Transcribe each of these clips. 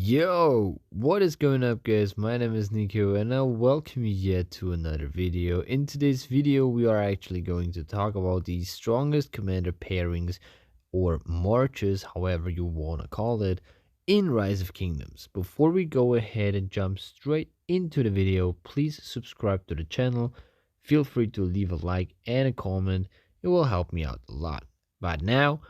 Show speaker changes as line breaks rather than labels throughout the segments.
Yo, what is going up guys? My name is Nico and I welcome you yet to another video. In today's video we are actually going to talk about the strongest commander pairings or marches, however you want to call it, in Rise of Kingdoms. Before we go ahead and jump straight into the video, please subscribe to the channel. Feel free to leave a like and a comment. It will help me out a lot. But now,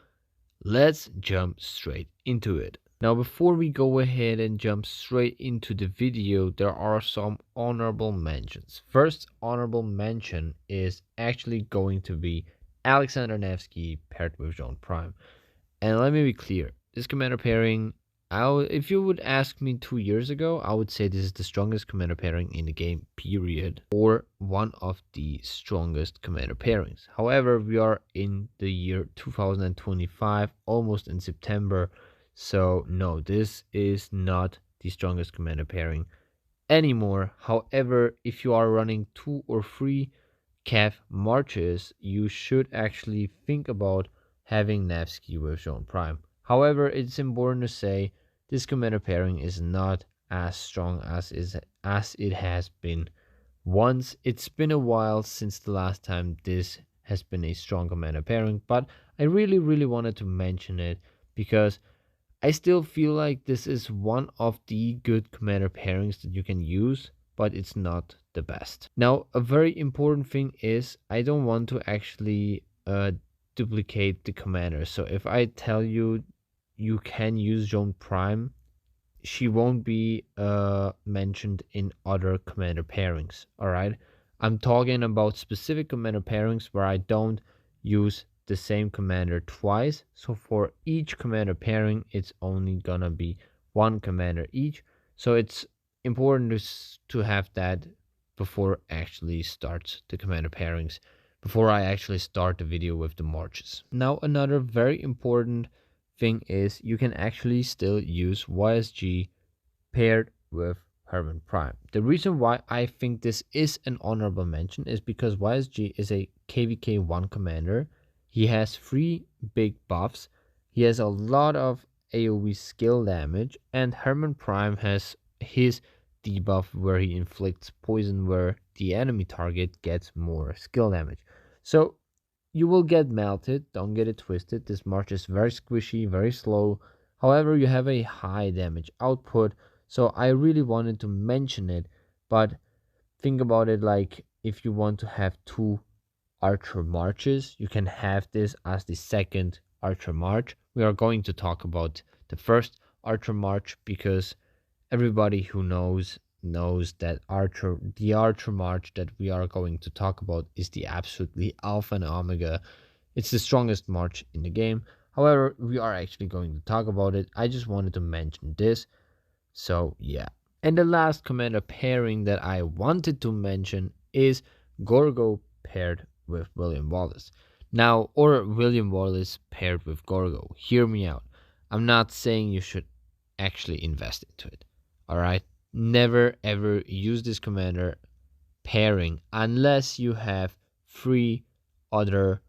let's jump straight into it. Now, before we go ahead and jump straight into the video, there are some honorable mentions. First honorable mention is actually going to be Alexander Nevsky paired with Jean Prime. And let me be clear, this commander pairing, if you would ask me 2 years ago, I would say this is the strongest commander pairing in the game, period, or one of the strongest commander pairings. However, we are in the year 2025, almost in September, so no, this is not the strongest commander pairing anymore. However, if you are running 2 or 3 Cav marches, you should actually think about having Nevsky with Jean Prime. However, it's important to say this commander pairing is not as strong as it has been once. It's been a while since the last time this has been a strong commander pairing, but I really wanted to mention it because I still feel like this is one of the good commander pairings that you can use, but it's not the best. Now, a very important thing is I don't want to actually duplicate the commander. So if I tell you you can use Jean Prime, she won't be mentioned in other commander pairings. All right, I'm talking about specific commander pairings where I don't use the same commander twice. So for each commander pairing, it's only gonna be one commander each. So it's important to have that before actually starts the commander pairings, before I actually start the video with the marches. Now, another very important thing is you can actually still use YSG paired with Hermann Prime. The reason why I think this is an honorable mention is because YSG is a KVK 1 commander. He has 3 big buffs. He has a lot of AoE skill damage, and Hermann Prime has his debuff where he inflicts poison where the enemy target gets more skill damage. So you will get melted, don't get it twisted. This march is very squishy, very slow. However, you have a high damage output, so I really wanted to mention it. But think about it like if you want to have 2 archer marches, you can have this as the second archer march. We are going to talk about the first archer march because everybody who knows that the archer march that we are going to talk about is the absolutely alpha and omega. It's the strongest march in the game. However, we are actually going to talk about it. I just wanted to mention this. So yeah. And the last commander pairing that I wanted to mention is Gorgo paired with William Wallace. Now, or William Wallace paired with Gorgo. Hear me out. I'm not saying you should actually invest into it. Alright? Never ever use this commander pairing unless you have 3 other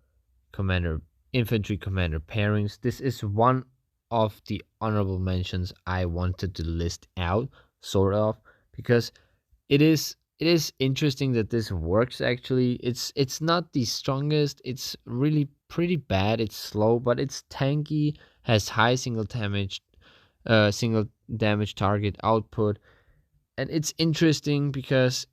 infantry commander pairings. This is one of the honorable mentions I wanted to list out, sort of, because it is interesting that this works. Actually, it's not the strongest. It's really pretty bad. It's slow, but it's tanky, has high single damage target output, and it's interesting because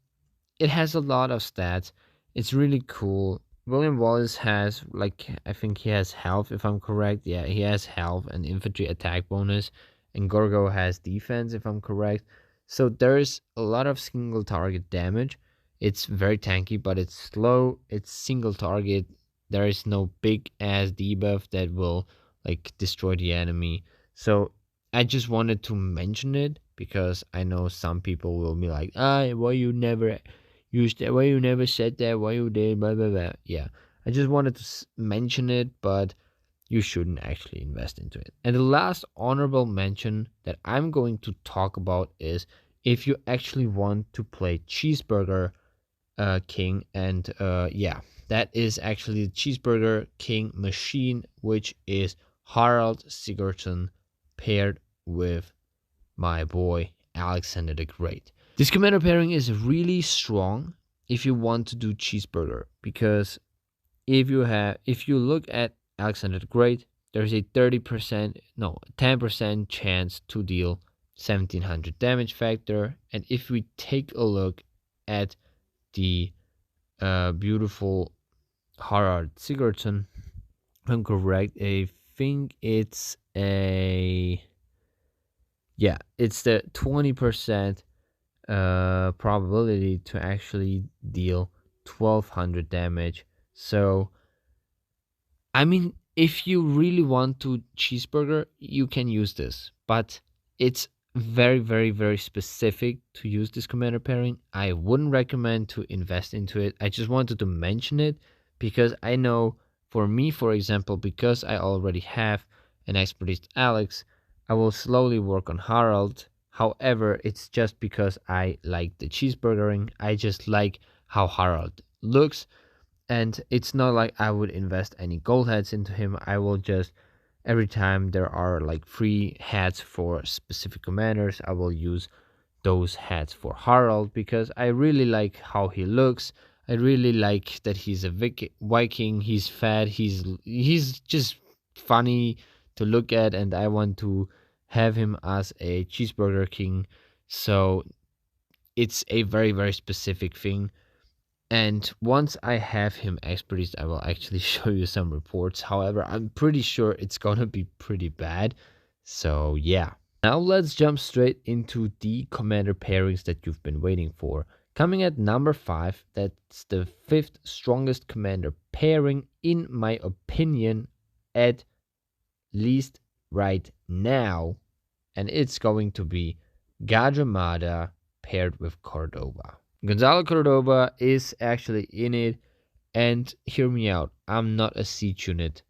it has a lot of stats. It's really cool. William Wallace has, like, I think he has health, if I'm correct. Yeah, he has health and infantry attack bonus, and Gorgo has defense, if I'm correct. So there's a lot of single target damage. It's very tanky, but it's slow. It's single target. There is no big ass debuff that will like destroy the enemy. So I just wanted to mention it because I know some people will be like, why you never used that? Why you never said that? Why you did? Blah, blah, blah. Yeah, I just wanted to mention it, but you shouldn't actually invest into it. And the last honorable mention that I'm going to talk about is if you actually want to play Cheeseburger King, and yeah, that is actually the Cheeseburger King machine, which is Harald Sigurdsson paired with my boy Alexander the Great. This commander pairing is really strong if you want to do cheeseburger, because if you look at Alexander the Great, there's a 10% chance to deal 1700 damage factor. And if we take a look at the beautiful Harald Sigurdsson, if I'm correct, I think it's the 20% probability to actually deal 1200 damage. So I mean, if you really want to cheeseburger, you can use this, but it's very, very, very specific to use this commander pairing. I wouldn't recommend to invest into it. I just wanted to mention it because I know, for me, for example, because I already have an Expertise Alex, I will slowly work on Harald. However, it's just because I like the cheeseburgering. I just like how Harald looks. And it's not like I would invest any gold heads into him. I will just, every time there are like free heads for specific commanders, I will use those heads for Harald because I really like how he looks. I really like that he's a Viking. He's fat. He's just funny to look at, and I want to have him as a cheeseburger king. So it's a very, very specific thing. And once I have him expertise, I will actually show you some reports. However, I'm pretty sure it's gonna be pretty bad. So yeah. Now let's jump straight into the commander pairings that you've been waiting for. Coming at number 5, that's the 5th strongest commander pairing in my opinion, at least right now. And it's going to be Gajah paired with Cordoba. Gonzalo Cordoba is actually in it, and hear me out, I'm not a Siege Unit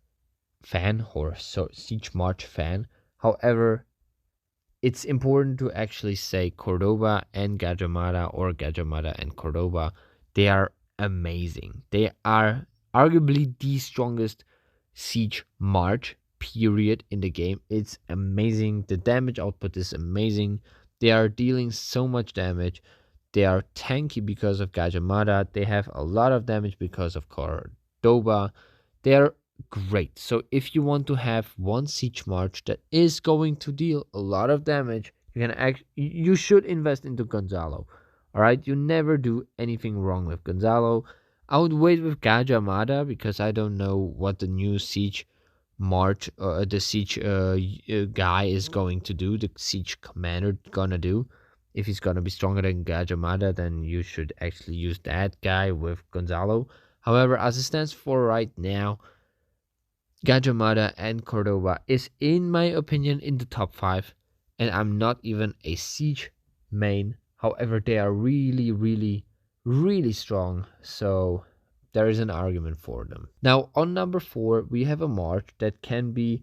fan or Siege March fan. However, it's important to actually say Cordoba and Gajah or Gajah and Cordoba, they are amazing. They are arguably the strongest Siege March period in the game. It's amazing. The damage output is amazing. They are dealing so much damage. They are tanky because of Gajah. They have a lot of damage because of Cordoba. They are great. So if you want to have one Siege March that is going to deal a lot of damage, you should invest into Gonzalo. All right, you never do anything wrong with Gonzalo. I would wait with Gajah because I don't know what the new Siege March, the Siege guy is going to do. The Siege commander gonna do. If he's gonna be stronger than Gajah, then you should actually use that guy with Gonzalo. However, as it stands for right now, Gajah and Cordoba is, in my opinion, in the top 5, and I'm not even a Siege main. However, they are really, really, really strong, so there is an argument for them. Now, on number 4, we have a March that can be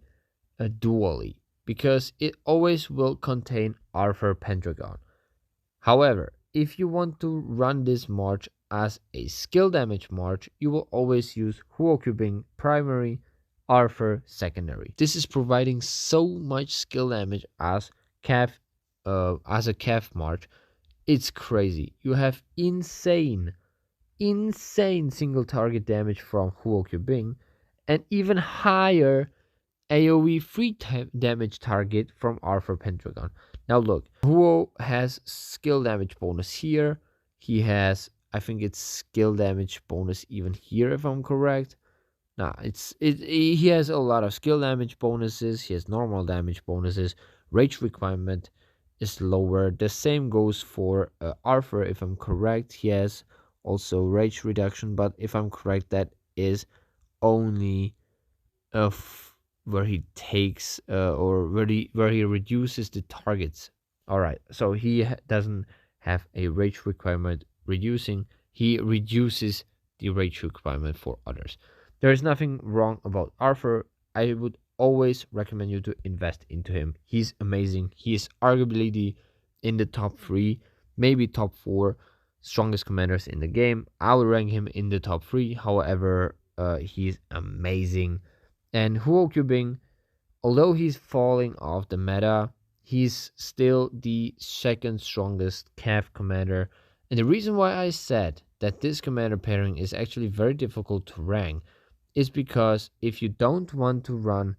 a dually, because it always will contain Arthur Pendragon. However, if you want to run this March as a skill damage March, you will always use Huo Qubing primary, Arthur secondary. This is providing so much skill damage as a Cav March. It's crazy. You have insane single target damage from Huo Qubing, and even higher AoE free damage target from Arthur Pendragon. Now look, Huo has skill damage bonus here. He has, I think it's skill damage bonus even here if I'm correct. Nah, he has a lot of skill damage bonuses. He has normal damage bonuses. Rage requirement is lower. The same goes for Arthur if I'm correct. He has also rage reduction, but if I'm correct, that is only where he takes or where he reduces the targets. All right, so he doesn't have a rage requirement reducing. He reduces the rage requirement for others. There is nothing wrong about Arthur. I would always recommend you to invest into him. He's amazing. He is arguably in the top 3, maybe top 4 strongest commanders in the game. I would rank him in the top 3. However, he's amazing. And Huo Qubing, although he's falling off the meta, he's still the second strongest Cav commander. And the reason why I said that this commander pairing is actually very difficult to rank is because if you don't want to run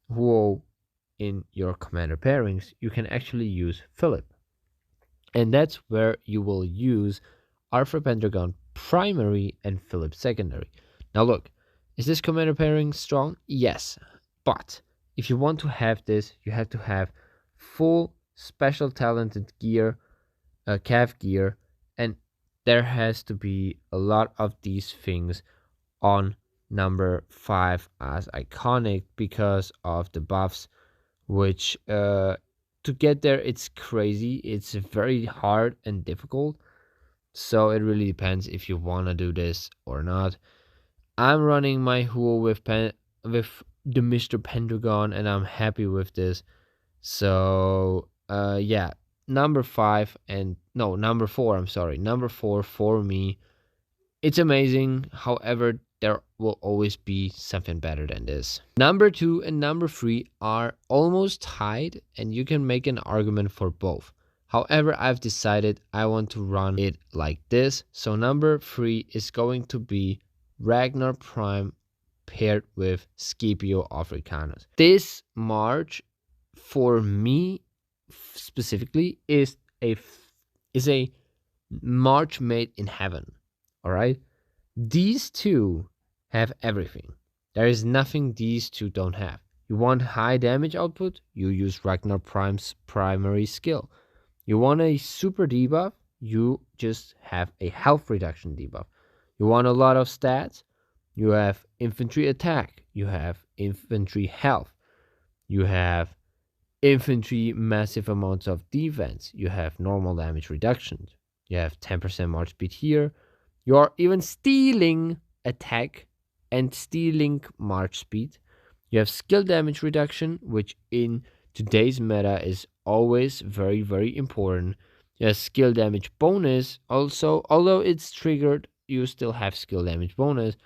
Huo in your commander pairings, you can actually use Philip. And that's where you will use Arthur Pendragon primary and Philip secondary. Now look, is this commander pairing strong? Yes. But if you want to have this, you have to have full special talented gear, Cav gear, and there has to be a lot of these things on number 5 as iconic because of the buffs, which to get there it's crazy. It's very hard and difficult, so it really depends if you want to do this or not. I'm running my Huo with the Mr. Pendragon, and I'm happy with this. So yeah, number 5 and no, number 4, I'm sorry, number 4 for me. It's amazing. However, there will always be something better than this. Number 2 and number 3 are almost tied, and you can make an argument for both. However, I've decided I want to run it like this. So number 3 is going to be Ragnar Prime paired with Scipio Africanus. This March, for me specifically, is a March made in heaven. All right, these two have everything. There is nothing these two don't have. You want high damage output, you use Ragnar Prime's primary skill. You want a super debuff, you just have a health reduction debuff. You want a lot of stats, you have infantry attack, you have infantry health, you have infantry massive amounts of defense, you have normal damage reduction, you have 10% march speed here. You are even stealing attack and stealing march speed. You have skill damage reduction, which in today's meta is always very, very important. You have skill damage bonus also, although it's triggered, you still have skill damage bonus.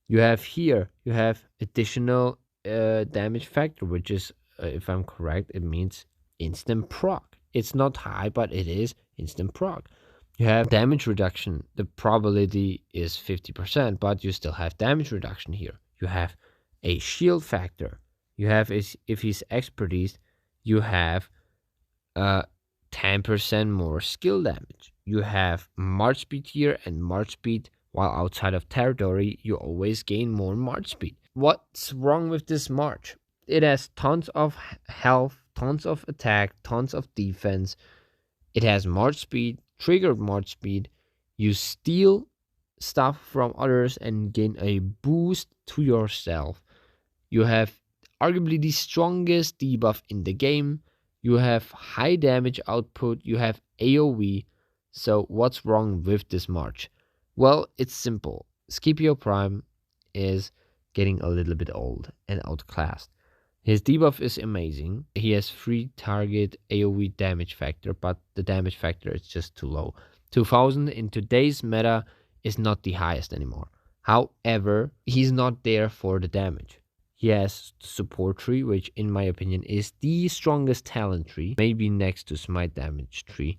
You have here, you have additional damage factor, which is, if I'm correct, it means instant proc. It's not high, but it is instant proc. You have damage reduction. The probability is 50%, but you still have damage reduction here. You have a shield factor. You have, if he's expertise, you have 10% more skill damage. You have march speed here, and march speed while outside of territory, you always gain more march speed. What's wrong with this march? It has tons of health, tons of attack, tons of defense. It has march speed, triggered march speed. You steal stuff from others and gain a boost to yourself. You have arguably the strongest debuff in the game. You have high damage output. You have AoE. So what's wrong with this march? Well, it's simple. Scipio Prime is getting a little bit old and outclassed. His debuff is amazing. He has 3 target AoE damage factor, but the damage factor is just too low. 2000 in today's meta is not the highest anymore. However, he's not there for the damage. He has support tree, which in my opinion is the strongest talent tree, maybe next to smite damage tree,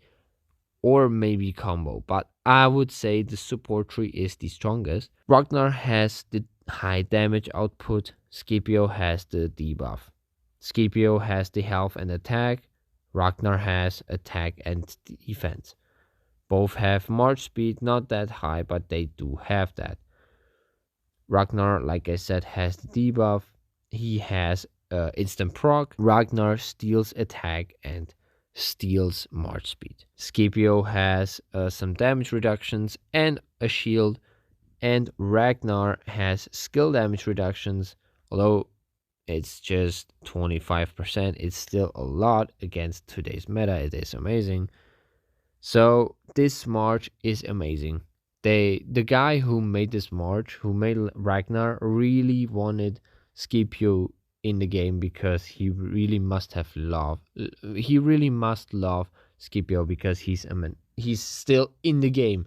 or maybe combo, but I would say the support tree is the strongest. Ragnar has the high damage output. Scipio has the debuff. Scipio has the health and attack. Ragnar has attack and defense. Both have march speed, not that high, but they do have that. Ragnar, like I said, has the debuff. He has instant proc. Ragnar steals attack and steals march speed. Scipio has some damage reductions and a shield, and Ragnar has skill damage reductions, although it's just 25%. It's still a lot against today's meta. It is amazing. So this march is amazing. The guy who made this march, who made Ragnar, really wanted Scipio in the game because he really must love Scipio because he's still in the game.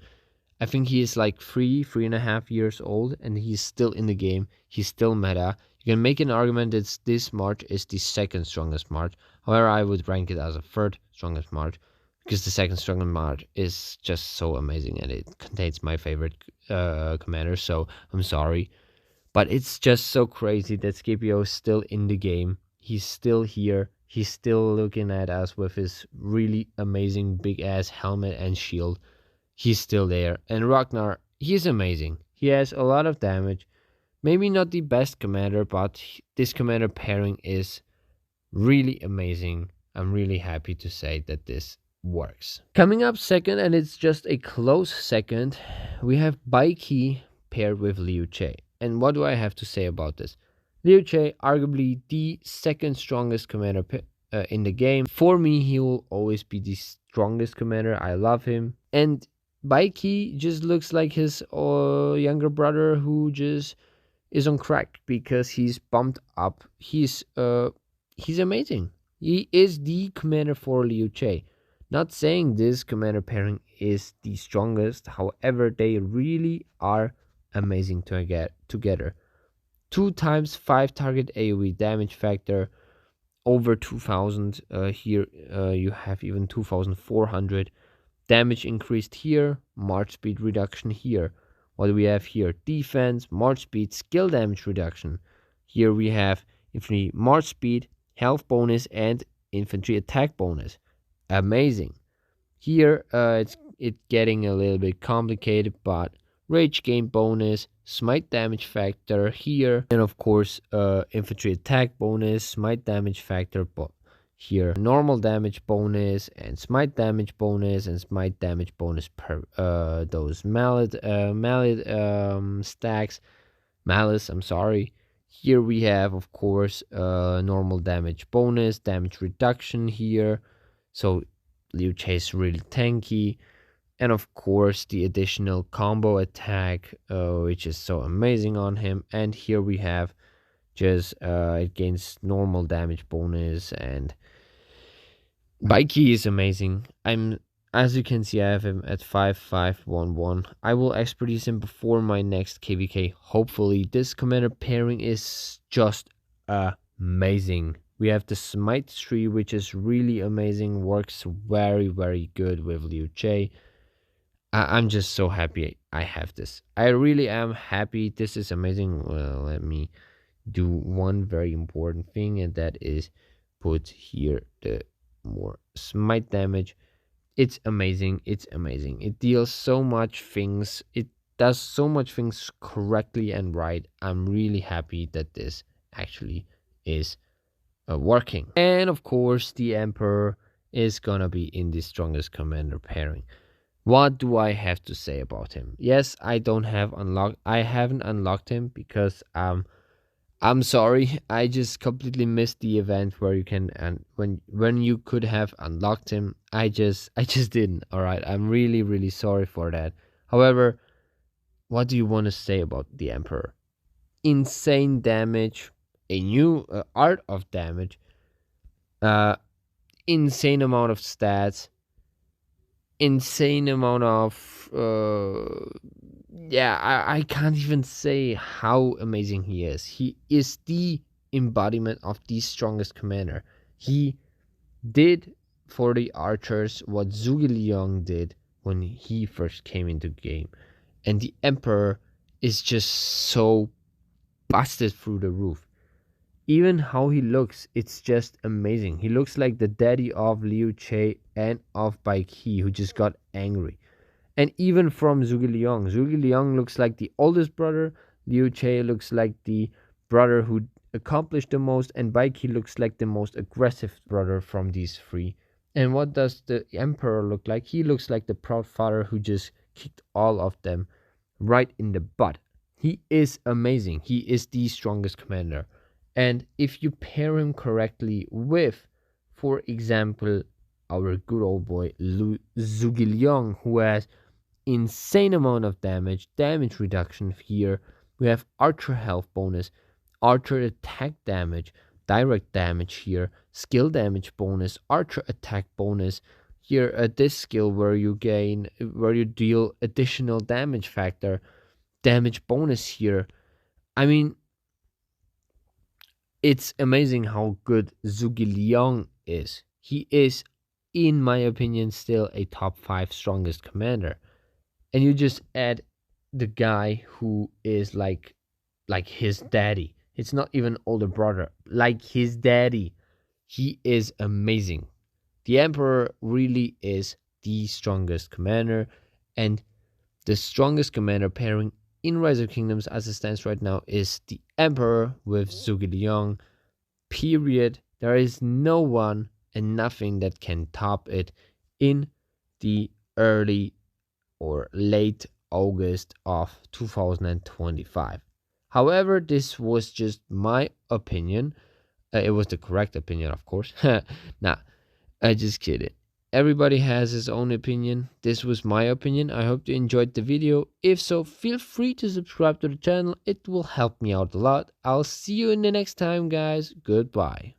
I think he is like 3.5 years old, and he's still in the game. He's still meta. You can make an argument that this march is the second strongest march. However, I would rank it as a third strongest March because the second strongest March is just so amazing and it contains my favorite commander. So I'm sorry, but it's just so crazy that Scipio is still in the game. He's still here. He's still looking at us with his really amazing big ass helmet and shield. He's still there. And Ragnar, he's amazing. He has a lot of damage. Maybe not the best commander, but this commander pairing is really amazing. I'm really happy to say that this works. Coming up second, and it's just a close second, we have Bai Qi paired with Liu Che. And what do I have to say about this? Liu Che, arguably the second strongest commander in the game. For me, he will always be the strongest commander. I love him. And Bai Qi just looks like his younger brother who just is on crack because he's bumped up. He's amazing. He is the commander for Liu Che. Not saying this commander pairing is the strongest, however, they really are amazing to get together. 2 times 5 target AoE damage factor, over 2000. Here you have even 2400 damage increased here, march speed reduction here. What do we have here? Defense, march speed, skill damage reduction. Here we have infantry march speed, health bonus, and infantry attack bonus. Amazing. Here it's getting a little bit complicated, but rage gain bonus, smite damage factor here, and of course infantry attack bonus, smite damage factor, but here normal damage bonus and smite damage bonus and smite damage bonus per those mallet stacks, malice, I'm sorry. Here we have of course normal damage bonus, damage reduction here, so Liu Che is really tanky. And of course the additional combo attack, which is so amazing on him. And here we have just it gains normal damage bonus, and Bai Qi is amazing. As you can see, I have him at 5511. I will expertise him before my next KVK. Hopefully, this commander pairing is just amazing. We have the Smite tree, which is really amazing. Works very, very good with Liu Che. I'm just so happy I have this. I really am happy. This is amazing. Well, let me do one very important thing, and that is put here the more smite damage. It's amazing. It's amazing. It deals so much things. It does so much things correctly and right. I'm really happy that this actually is working. And of course, the Emperor is gonna be in the strongest commander pairing. What do I have to say about him? Yes, I haven't unlocked him because I'm sorry, I just completely missed the event where you can, and when you could have unlocked him. I just didn't. All right, I'm really sorry for that. However, what do you want to say about the Emperor? Insane damage, a new art of damage, insane amount of stats, insane amount of I can't even say how amazing he is. He is the embodiment of the strongest commander. He did for the archers what Zhuge Liang did when he first came into the game, and the Emperor is just so busted through the roof. Even how he looks, it's just amazing. He looks like the daddy of Liu Che and of Bai Qi, who just got angry. And even from Zhuge Liang looks like the oldest brother. Liu Che looks like the brother who accomplished the most, and Bai Qi looks like the most aggressive brother from these three. And what does the Emperor look like? He looks like the proud father who just kicked all of them right in the butt. He is amazing. He is the strongest commander. And if you pair him correctly with, for example, our good old boy Zhuge Liang, who has insane amount of damage reduction here. We have archer health bonus, archer attack damage, direct damage here, skill damage bonus, archer attack bonus. Here this skill where you deal additional damage factor, damage bonus here. I mean, it's amazing how good Zhuge Liang is. He is, in my opinion, still a top 5 strongest commander. And you just add the guy who is like his daddy. It's not even older brother, like his daddy. He is amazing. The Emperor really is the strongest commander, and the strongest commander pairing in Rise of Kingdoms as it stands right now is the Emperor with Zhuge Liang. Period. There is no one and nothing that can top it in the early or late August of 2025. However, this was just my opinion. It was the correct opinion, of course. Nah, I just kidding. Everybody has his own opinion. This was my opinion. I hope you enjoyed the video. If so, feel free to subscribe to the channel. It will help me out a lot. I'll see you in the next time, guys. Goodbye.